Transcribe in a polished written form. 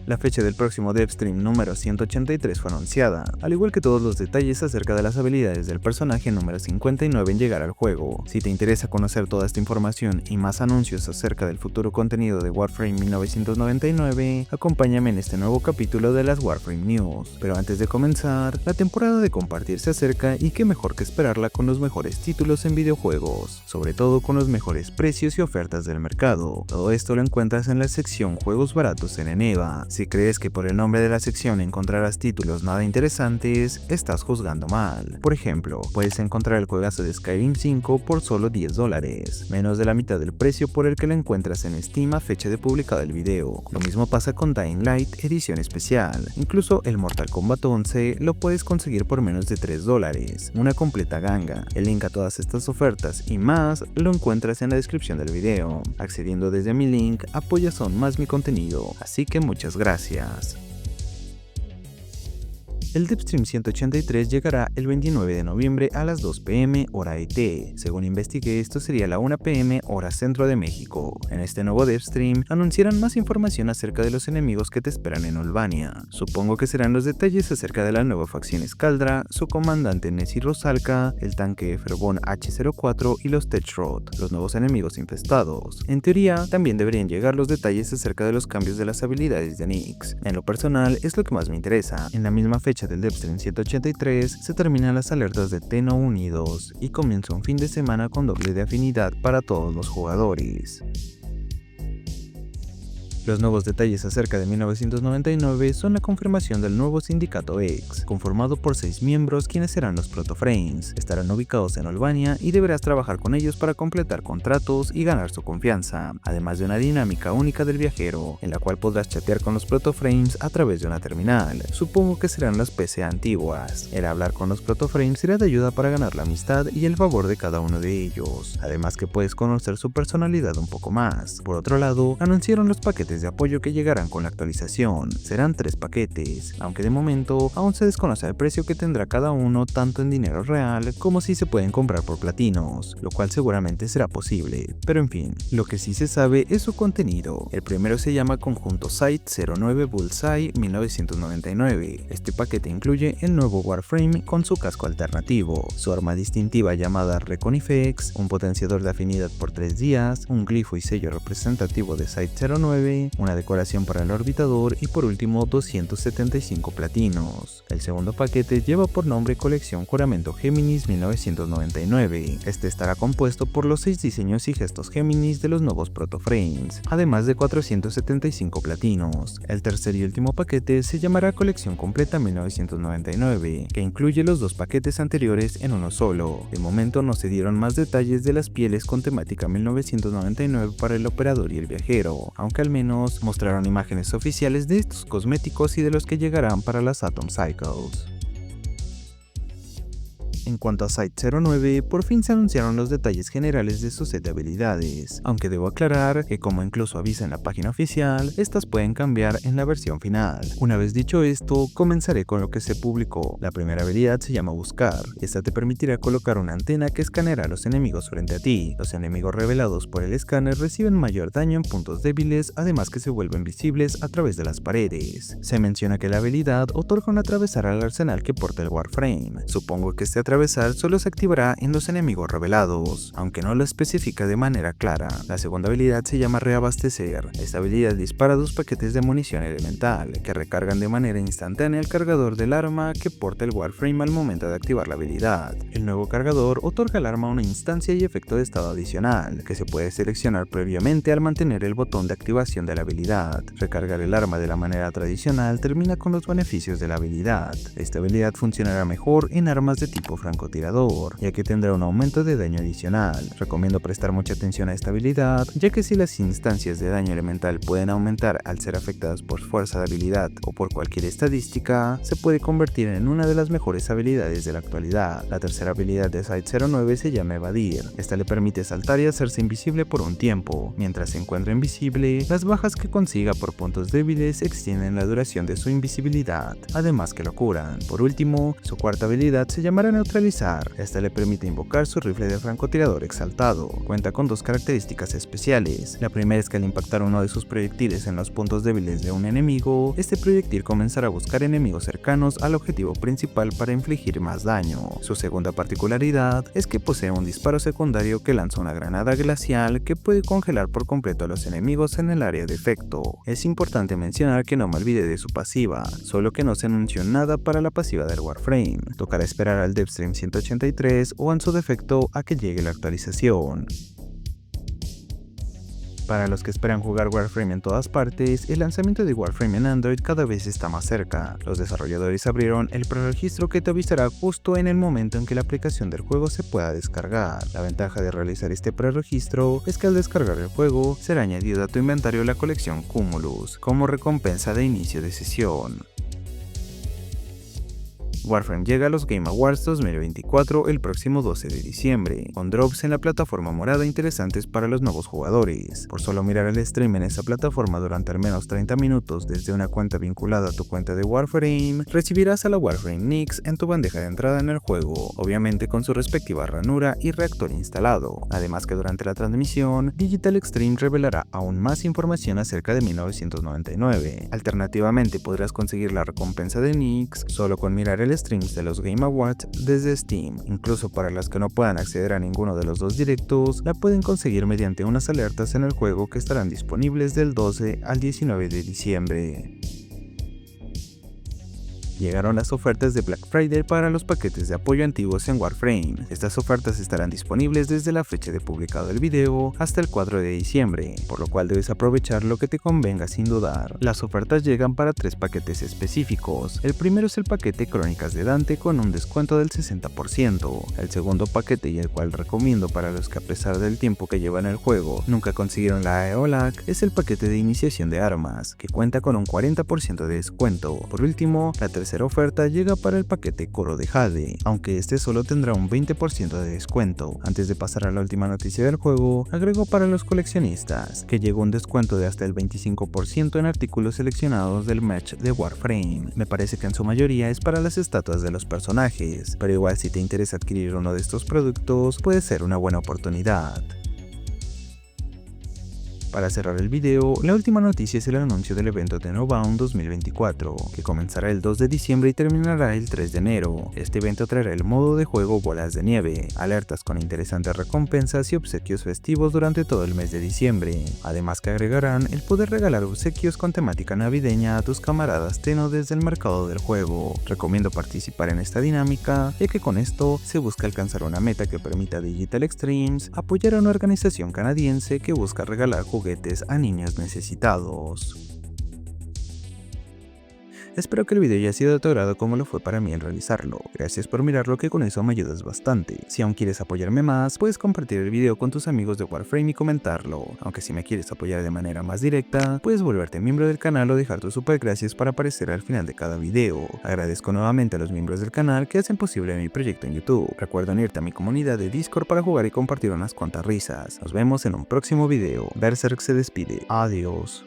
La fecha del próximo Devstream número 183 fue anunciada, al igual que todos los detalles acerca de las habilidades del personaje número 59 en llegar al juego. Si te interesa conocer toda esta información y más anuncios acerca del futuro contenido de Warframe 1999, acompáñame en este nuevo capítulo de las Warframe News. Pero antes de comenzar, la temporada de compartir se acerca y qué mejor que esperarla con los mejores títulos en videojuegos, sobre todo con los mejores precios y ofertas del mercado. Todo esto lo encuentras en la sección Juegos Baratos en Eneba. Si crees que por el nombre de la sección encontrarás títulos nada interesantes, estás juzgando mal. Por ejemplo, puedes encontrar el juegazo de Skyrim 5 por solo $10, menos de la mitad del precio por el que lo encuentras en Steam a fecha de publicado el video. Lo mismo pasa con Dying Light edición especial. Incluso el Mortal Kombat 11 lo puedes conseguir por menos de $3, una completa ganga. El link a todas estas ofertas y más lo encuentras en la descripción del video. Accediendo desde mi link apoyas aún más mi contenido, así que muchas gracias. El Devstream 183 llegará el 29 de noviembre a las 2 p.m. hora ET. Según investigué, esto sería la 1 p.m. hora centro de México. En este nuevo Devstream anunciarán más información acerca de los enemigos que te esperan en Olvania. Supongo que serán los detalles acerca de la nueva facción Skaldra, su comandante Nessie Rusalka, el tanque Ferbon H-04 y los Techrot, los nuevos enemigos infestados. En teoría, también deberían llegar los detalles acerca de los cambios de las habilidades de Nyx. En lo personal, es lo que más me interesa. En la misma fecha del Devstream 183 se terminan las alertas de Tenno Unidos y comienza un fin de semana con doble de afinidad para todos los jugadores. Los nuevos detalles acerca de 1999 son la confirmación del nuevo Sindicato X, conformado por 6 miembros quienes serán los Protoframes. Estarán ubicados en Olvania y deberás trabajar con ellos para completar contratos y ganar su confianza, además de una dinámica única del viajero, en la cual podrás chatear con los Protoframes a través de una terminal. Supongo que serán las PC antiguas. El hablar con los Protoframes será de ayuda para ganar la amistad y el favor de cada uno de ellos, además que puedes conocer su personalidad un poco más. Por otro lado, anunciaron los paquetes de apoyo que llegarán con la actualización. Serán 3 paquetes, aunque de momento aún se desconoce el precio que tendrá cada uno tanto en dinero real como si se pueden comprar por platinos, lo cual seguramente será posible. Pero en fin, lo que sí se sabe es su contenido. El primero se llama Conjunto Site 09 Bullseye 1999. Este paquete incluye el nuevo Warframe con su casco alternativo, su arma distintiva llamada Reconifex, un potenciador de afinidad por 3 días, un glifo y sello representativo de Site 09, una decoración para el orbitador y por último 275 platinos. El segundo paquete lleva por nombre Colección Juramento Géminis 1999. Este estará compuesto por los 6 diseños y gestos Géminis de los nuevos Protoframes, además de 475 platinos. El tercer y último paquete se llamará Colección Completa 1999, que incluye los 2 paquetes anteriores en uno solo. De momento no se dieron más detalles de las pieles con temática 1999 para el operador y el viajero, aunque al menos mostraron imágenes oficiales de estos cosméticos y de los que llegarán para las Atom Cycles. En cuanto a Site 09, por fin se anunciaron los detalles generales de su set de habilidades, aunque debo aclarar que, como incluso avisa en la página oficial, estas pueden cambiar en la versión final. Una vez dicho esto, comenzaré con lo que se publicó. La primera habilidad se llama Buscar. Esta te permitirá colocar una antena que escaneará a los enemigos frente a ti. Los enemigos revelados por el escáner reciben mayor daño en puntos débiles, además que se vuelven visibles a través de las paredes. Se menciona que la habilidad otorga un atravesar al arsenal que porta el Warframe. Supongo que este atravesar solo se activará en los enemigos revelados, aunque no lo especifica de manera clara. La segunda habilidad se llama Reabastecer. Esta habilidad dispara 2 paquetes de munición elemental, que recargan de manera instantánea el cargador del arma que porta el Warframe al momento de activar la habilidad. El nuevo cargador otorga al arma una instancia y efecto de estado adicional, que se puede seleccionar previamente al mantener el botón de activación de la habilidad. Recargar el arma de la manera tradicional termina con los beneficios de la habilidad. Esta habilidad funcionará mejor en armas de tipo francotirador, ya que tendrá un aumento de daño adicional. Recomiendo prestar mucha atención a esta habilidad, ya que si las instancias de daño elemental pueden aumentar al ser afectadas por fuerza de habilidad o por cualquier estadística, se puede convertir en una de las mejores habilidades de la actualidad. La tercera habilidad de Site 09 se llama Evadir. Esta le permite saltar y hacerse invisible por un tiempo. Mientras se encuentra invisible, las bajas que consiga por puntos débiles extienden la duración de su invisibilidad, además que lo curan. Por último, su cuarta habilidad se llamará neutralizar. Esta le permite invocar su rifle de francotirador exaltado. Cuenta con dos características especiales. La primera es que al impactar uno de sus proyectiles en los puntos débiles de un enemigo, este proyectil comenzará a buscar enemigos cercanos al objetivo principal para infligir más daño. Su segunda particularidad es que posee un disparo secundario que lanza una granada glacial que puede congelar por completo a los enemigos en el área de efecto. Es importante mencionar que no me olvidé de su pasiva, solo que no se anunció nada para la pasiva del Warframe. Tocará esperar al Deathstream 183 o en su defecto a que llegue la actualización. Para los que esperan jugar Warframe en todas partes, el lanzamiento de Warframe en Android cada vez está más cerca. Los desarrolladores abrieron el preregistro que te avisará justo en el momento en que la aplicación del juego se pueda descargar. La ventaja de realizar este preregistro es que al descargar el juego será añadido a tu inventario la colección Cumulus, como recompensa de inicio de sesión. Warframe llega a los Game Awards 2024 el próximo 12 de diciembre, con drops en la plataforma morada interesantes para los nuevos jugadores. Por solo mirar el stream en esa plataforma durante al menos 30 minutos desde una cuenta vinculada a tu cuenta de Warframe, recibirás a la Warframe Nix en tu bandeja de entrada en el juego, obviamente con su respectiva ranura y reactor instalado. Además que durante la transmisión, Digital Extreme revelará aún más información acerca de 1999. Alternativamente podrás conseguir la recompensa de Nix solo con mirar el streams de los Game Awards desde Steam. Incluso para las que no puedan acceder a ninguno de los dos directos, la pueden conseguir mediante unas alertas en el juego que estarán disponibles del 12 al 19 de diciembre. Llegaron las ofertas de Black Friday para los paquetes de apoyo antiguos en Warframe. Estas ofertas estarán disponibles desde la fecha de publicado el video hasta el 4 de diciembre, por lo cual debes aprovechar lo que te convenga sin dudar. Las ofertas llegan para 3 paquetes específicos. El primero es el paquete Crónicas de Dante con un descuento del 60%. El segundo paquete, y el cual recomiendo para los que a pesar del tiempo que llevan el juego nunca consiguieron la EOLAC, es el paquete de iniciación de armas, que cuenta con un 40% de descuento. Por último, la tercera oferta llega para el paquete Coro de Jade, aunque este solo tendrá un 20% de descuento. Antes de pasar a la última noticia del juego, agrego para los coleccionistas, que llegó un descuento de hasta el 25% en artículos seleccionados del merch de Warframe. Me parece que en su mayoría es para las estatuas de los personajes, pero igual si te interesa adquirir uno de estos productos, puede ser una buena oportunidad. Para cerrar el video, la última noticia es el anuncio del evento de Nobound 2024, que comenzará el 2 de diciembre y terminará el 3 de enero. Este evento traerá el modo de juego Bolas de Nieve, alertas con interesantes recompensas y obsequios festivos durante todo el mes de diciembre. Además que agregarán el poder regalar obsequios con temática navideña a tus camaradas Tenno desde el mercado del juego. Recomiendo participar en esta dinámica, ya que con esto se busca alcanzar una meta que permita a Digital Extremes apoyar a una organización canadiense que busca regalar juguetes a niños necesitados. Espero que el video haya sido de tu agrado como lo fue para mí el realizarlo. Gracias por mirarlo, que con eso me ayudas bastante. Si aún quieres apoyarme más, puedes compartir el video con tus amigos de Warframe y comentarlo. Aunque si me quieres apoyar de manera más directa, puedes volverte miembro del canal o dejar tus super gracias para aparecer al final de cada video. Agradezco nuevamente a los miembros del canal que hacen posible mi proyecto en YouTube. Recuerda unirte a mi comunidad de Discord para jugar y compartir unas cuantas risas. Nos vemos en un próximo video. Berserk se despide. Adiós.